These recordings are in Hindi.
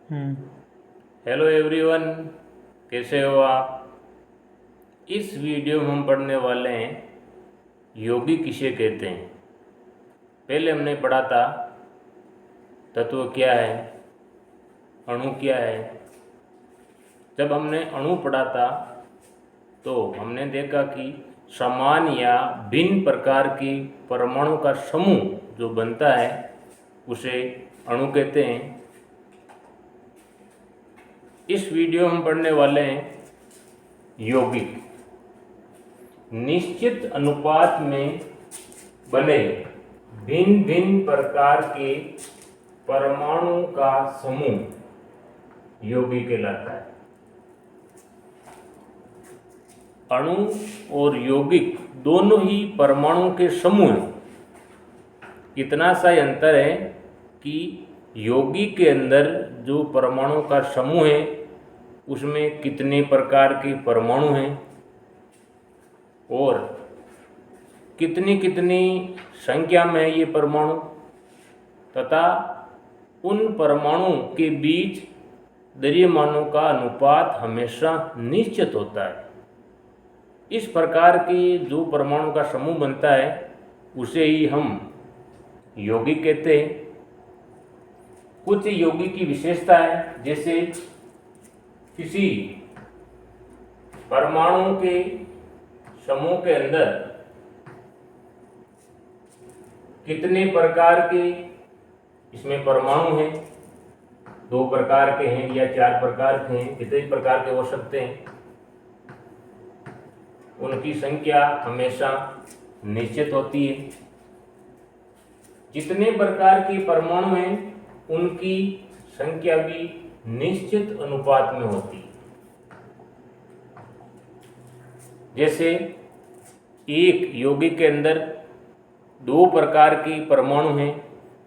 हम्म। हेलो एवरीवन, कैसे हो आप। इस वीडियो में हम पढ़ने वाले हैं योगी किसे कहते हैं। पहले हमने पढ़ा था तत्व क्या है, अणु क्या है। जब हमने अणु पढ़ा था तो हमने देखा कि समान या भिन्न प्रकार के परमाणु का समूह जो बनता है उसे अणु कहते हैं। इस वीडियो में हम पढ़ने वाले हैं यौगिक। निश्चित अनुपात में बने भिन्न भिन्न प्रकार के परमाणु का समूह यौगिक कहलाता है। अणु और यौगिक दोनों ही परमाणु के समूह हैं। इतना सा अंतर है कि यौगिक के अंदर जो परमाणु का समूह है उसमें कितने प्रकार के परमाणु हैं और कितनी कितनी संख्या में है ये परमाणु, तथा उन परमाणु के बीच द्रव्यमानों का अनुपात हमेशा निश्चित होता है। इस प्रकार के जो परमाणु का समूह बनता है उसे ही हम यौगिक कहते हैं। कुछ यौगिक की विशेषता है, जैसे किसी परमाणु के समूह के अंदर कितने प्रकार के इसमें परमाणु हैं, 2 प्रकार के हैं या 4 प्रकार के हैं, कितने प्रकार के हो सकते हैं, उनकी संख्या हमेशा निश्चित होती है। जितने प्रकार के परमाणु हैं उनकी संख्या भी निश्चित अनुपात में होती है। जैसे एक यौगिक के अंदर 2 प्रकार के परमाणु हैं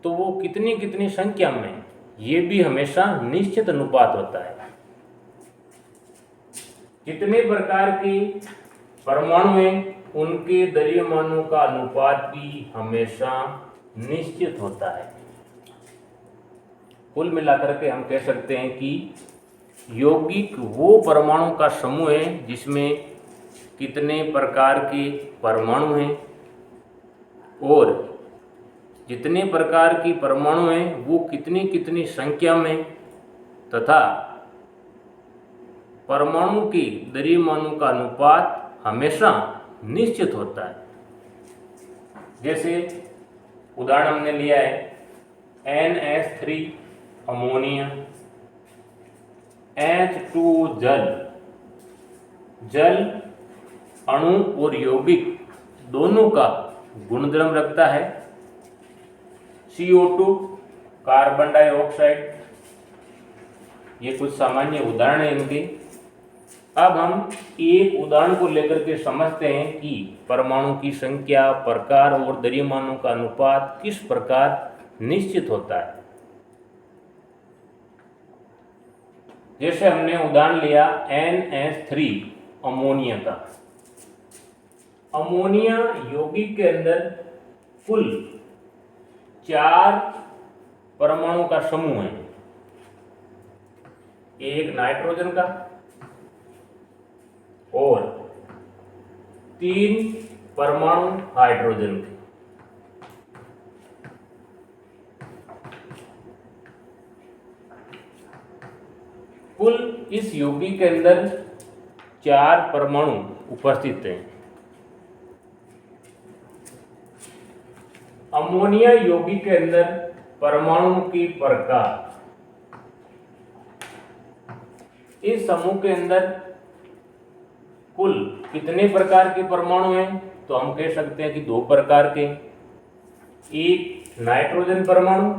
तो वो कितनी कितनी संख्या में, ये भी हमेशा निश्चित अनुपात होता है। जितने प्रकार के परमाणु हैं उनके द्रव्यमानों का अनुपात भी हमेशा निश्चित होता है। कुल मिलाकर के हम कह सकते हैं कि यौगिक वो परमाणु का समूह है जिसमें कितने प्रकार के परमाणु हैं और जितने प्रकार की परमाणु हैं वो कितनी कितनी संख्या में, तथा परमाणु के द्रव्यमानों का अनुपात हमेशा निश्चित होता है। जैसे उदाहरण हमने लिया है NH3 अमोनिया, H2 जल। जल अणु और यौगिक दोनों का गुणधर्म रखता है। CO2 कार्बन डाइऑक्साइड, ये कुछ सामान्य उदाहरण हैं इनके। अब हम एक उदाहरण को लेकर के समझते हैं कि परमाणु की संख्या, प्रकार और द्रव्यमानों का अनुपात किस प्रकार निश्चित होता है। जैसे हमने उदाहरण लिया NH3 अमोनिया का। अमोनिया यौगिक के अंदर कुल 4 परमाणु का समूह है। एक नाइट्रोजन का और 3 परमाणु हाइड्रोजन के। कुल इस यौगिक के अंदर 4 परमाणु उपस्थित हैं। अमोनिया यौगिक के अंदर परमाणु की प्रकार, इस समूह के अंदर कुल कितने प्रकार के परमाणु हैं, तो हम कह सकते हैं कि 2 प्रकार के। एक नाइट्रोजन परमाणु,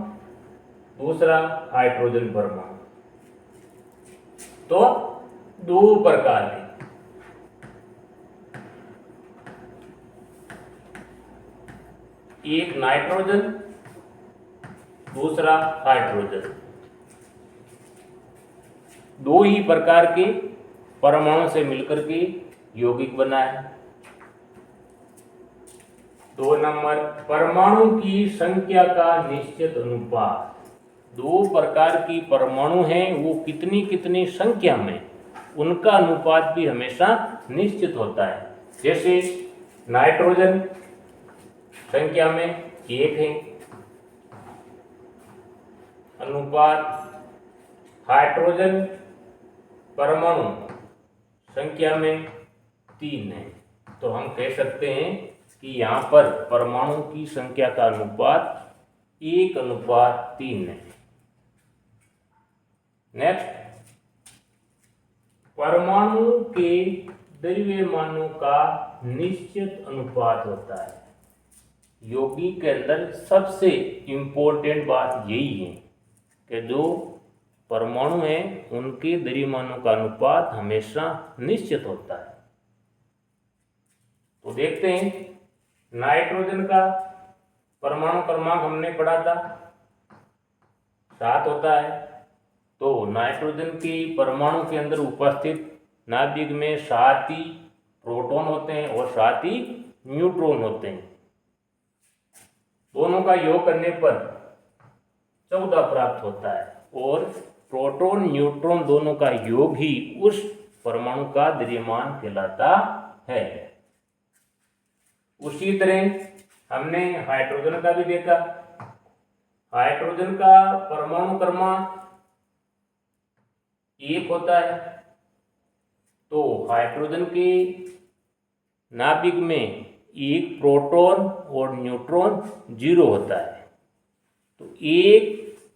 दूसरा हाइड्रोजन परमाणु, तो 2 प्रकार के। एक नाइट्रोजन, दूसरा हाइड्रोजन, 2 ही प्रकार के परमाणु से मिलकर के यौगिक बना है। 2 नंबर, परमाणु की संख्या का निश्चित अनुपात। दो प्रकार की परमाणु हैं वो कितनी कितनी संख्या में, उनका अनुपात भी हमेशा निश्चित होता है। जैसे नाइट्रोजन संख्या में 1 है, अनुपात हाइड्रोजन परमाणु संख्या में 3 है। तो हम कह सकते हैं कि यहाँ पर परमाणु की संख्या का अनुपात 1:3 है। नेक्स्ट, परमाणु के द्रव्यमानों का निश्चित अनुपात होता है। यौगिक के अंदर सबसे इम्पोर्टेंट बात यही है कि जो परमाणु हैं उनके द्रव्यमानों का अनुपात हमेशा निश्चित होता है। तो देखते हैं, नाइट्रोजन का परमाणु क्रमांक हमने पढ़ा था 7 होता है। तो नाइट्रोजन के परमाणु के अंदर उपस्थित नाभिक में 7 ही प्रोटॉन होते हैं और 7 ही न्यूट्रॉन होते हैं। दोनों का योग करने पर 14 प्राप्त होता है और प्रोटॉन न्यूट्रॉन दोनों का योग ही उस परमाणु का द्रव्यमान कहलाता है। उसी तरह हमने हाइड्रोजन का भी देखा। हाइड्रोजन का परमाणु क्रमांक 1 होता है। तो हाइड्रोजन के नाभिक में एक प्रोटॉन और न्यूट्रॉन 0 होता है। तो 1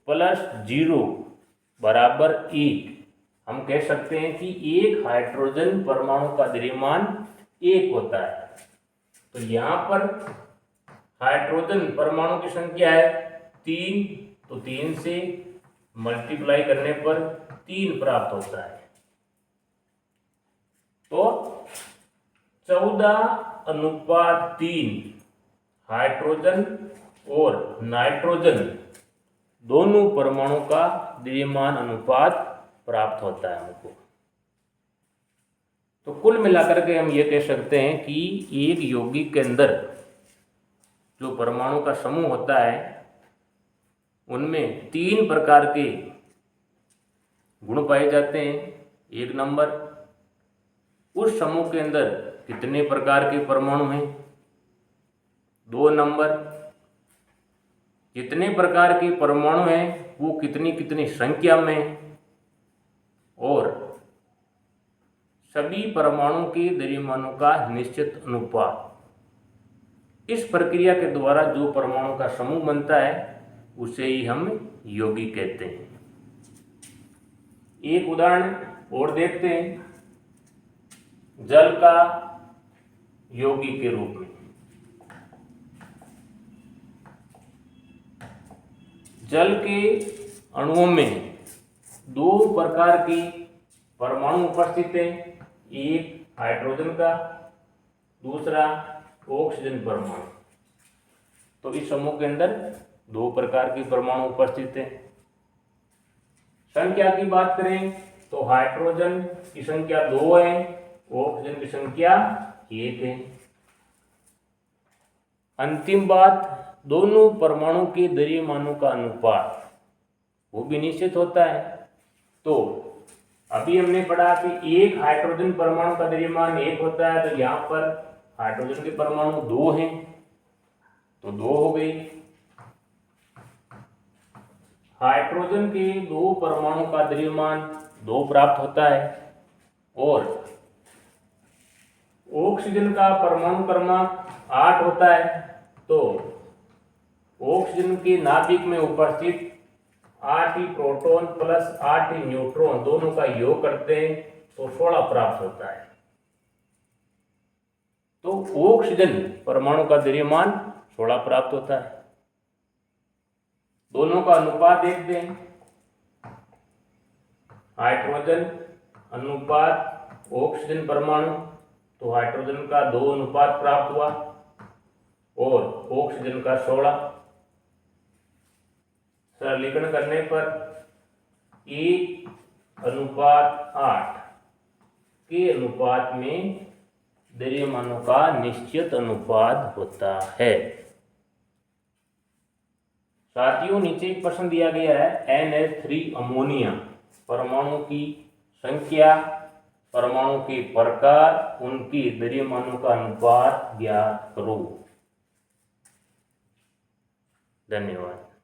+ 0 बराबर 1। हम कह सकते हैं कि एक हाइड्रोजन परमाणु का द्रव्यमान 1 होता है। तो यहाँ पर हाइड्रोजन परमाणु की संख्या है 3, तो 3 से मल्टीप्लाई करने पर 3 प्राप्त होता है। तो 14:3 हाइड्रोजन और नाइट्रोजन दोनों परमाणु का द्रव्यमान अनुपात प्राप्त होता है हमको। तो कुल मिलाकर के हम ये कह सकते हैं कि एक यौगिक के अंदर जो परमाणु का समूह होता है उनमें 3 प्रकार के गुण पाए जाते हैं। 1 नंबर, उस समूह के अंदर कितने प्रकार के परमाणु हैं। 2 नंबर, जितने प्रकार के परमाणु हैं वो कितनी कितनी संख्या में हैं। और सभी परमाणु के द्रव्यमानों का निश्चित अनुपात। इस प्रक्रिया के द्वारा जो परमाणु का समूह बनता है उसे ही हम यौगिक कहते हैं। एक उदाहरण और देखते हैं, जल का यौगिक के रूप में। जल के अणुओं में 2 प्रकार के परमाणु उपस्थित हैं। एक हाइड्रोजन का, दूसरा ऑक्सीजन परमाणु। तो इस समूह के अंदर 2 प्रकार के परमाणु उपस्थित हैं। संख्या की बात करें तो हाइड्रोजन की संख्या 2 है, ऑक्सीजन की संख्या 1 है। अंतिम बात, दोनों परमाणु के द्रव्यमानों का अनुपात वो भी निश्चित होता है। तो अभी हमने पढ़ा कि एक हाइड्रोजन परमाणु का द्रव्यमान 1 होता है। तो यहाँ पर हाइड्रोजन के परमाणु 2 हैं, तो 2 हो गई। हाइड्रोजन के 2 परमाणु का द्रव्यमान 2 प्राप्त होता है और ऑक्सीजन का परमाणु क्रमांक 8 होता है। तो ऑक्सीजन के नाभिक में उपस्थित 8 ही प्रोटॉन प्लस 8 ही न्यूट्रॉन दोनों का योग करते हैं तो 16 प्राप्त होता है। तो ऑक्सीजन परमाणु का द्रव्यमान 16 प्राप्त होता है। दोनों का अनुपात देखते हैं, हाइड्रोजन अनुपात ऑक्सीजन परमाणु। तो हाइड्रोजन का 2 अनुपात प्राप्त हुआ और ऑक्सीजन का 16। सरलीकरण करने पर 1:8 के अनुपात में द्रव्यमानों का निश्चित अनुपात होता है। साथियों नीचे एक प्रश्न दिया गया है NH3 अमोनिया परमाणु की संख्या, परमाणु के प्रकार, उनके द्रव्यमानों का अनुपात ज्ञात करो। धन्यवाद।